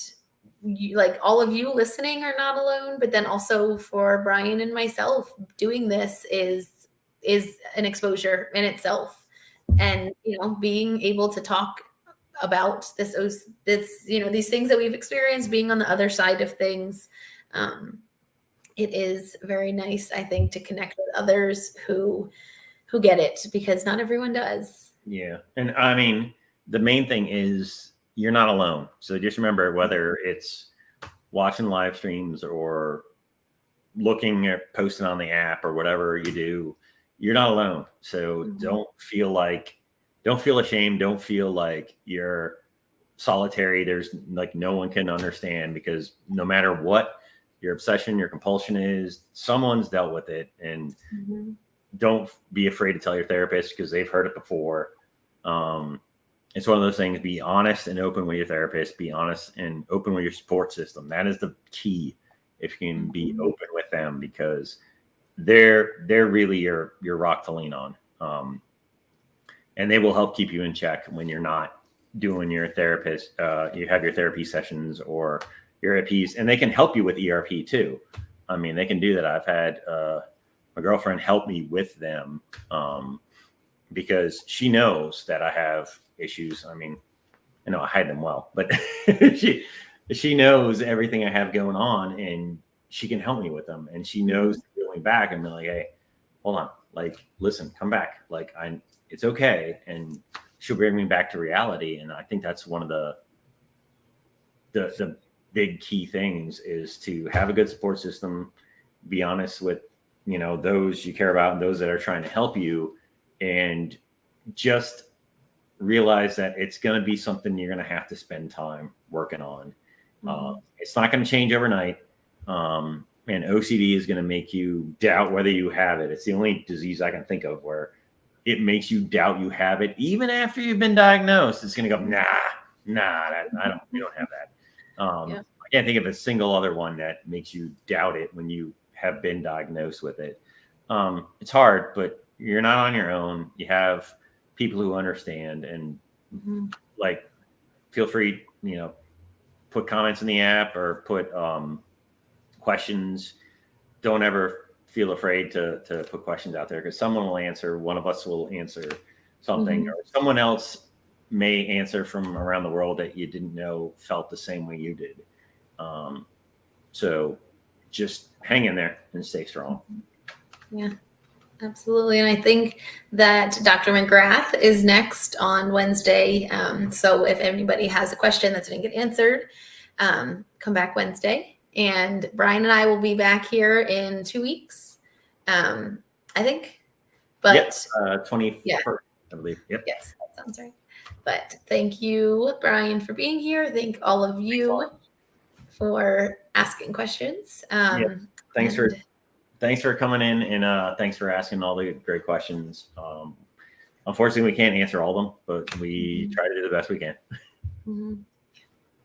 you, like all of you listening, are not alone, but then also for Brian and myself, doing this is an exposure in itself. And being able to talk about this, these things that we've experienced, being on the other side of things, it is very nice, I think, to connect with others who get it, because not everyone does. Yeah. And I mean, the main thing is you're not alone. So just remember, whether it's watching live streams or looking at posting on the app or whatever you do, you're not alone. So don't feel ashamed. Don't feel like you're solitary. There's like no one can understand, because no matter what your obsession, your compulsion is, someone's dealt with it. And don't be afraid to tell your therapist, because they've heard it before. It's one of those things. Be honest and open with your therapist. Be honest and open with your support system. That is the key. If you can be open with them, because they're really your rock to lean on. And they will help keep you in check when you're not doing your therapist. You have your therapy sessions or your ERPs, and they can help you with ERP too. I mean, they can do that. I've had my girlfriend help me with them, because she knows that I have issues. I mean, I know I hide them well, but she knows everything I have going on, and she can help me with them. And she knows going back and be like, hey, hold on, like, listen, come back. Like, it's okay. And she'll bring me back to reality. And I think that's one of the big key things, is to have a good support system, be honest with, those you care about and those that are trying to help you, and just realize that it's going to be something you're going to have to spend time working on. It's not going to change overnight. And OCD is going to make you doubt whether you have it. It's the only disease I can think of where it makes you doubt you have it, even after you've been diagnosed. It's going to go, nah, we don't have that. I can't think of a single other one that makes you doubt it when you have been diagnosed with it. It's hard, but you're not on your own. You have people who understand, and like, feel free, put comments in the app or put questions. Don't ever feel afraid to put questions out there, because someone will answer. One of us will answer something, or someone else may answer from around the world that you didn't know felt the same way you did. So just hang in there and stay strong. Yeah, absolutely. And I think that Dr. McGrath is next on Wednesday. So if anybody has a question that didn't get answered, come back Wednesday. And Brian and I will be back here in 2 weeks, I think. But yep, 21st, I believe. Yep. Yes, that sounds right. But thank you, Brian, for being here. Thank all of you for asking questions. Thanks for coming in, and thanks for asking all the great questions. Unfortunately, we can't answer all of them, but we try to do the best we can.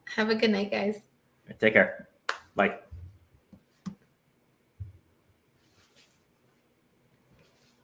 Have a good night, guys. Take care. Bye.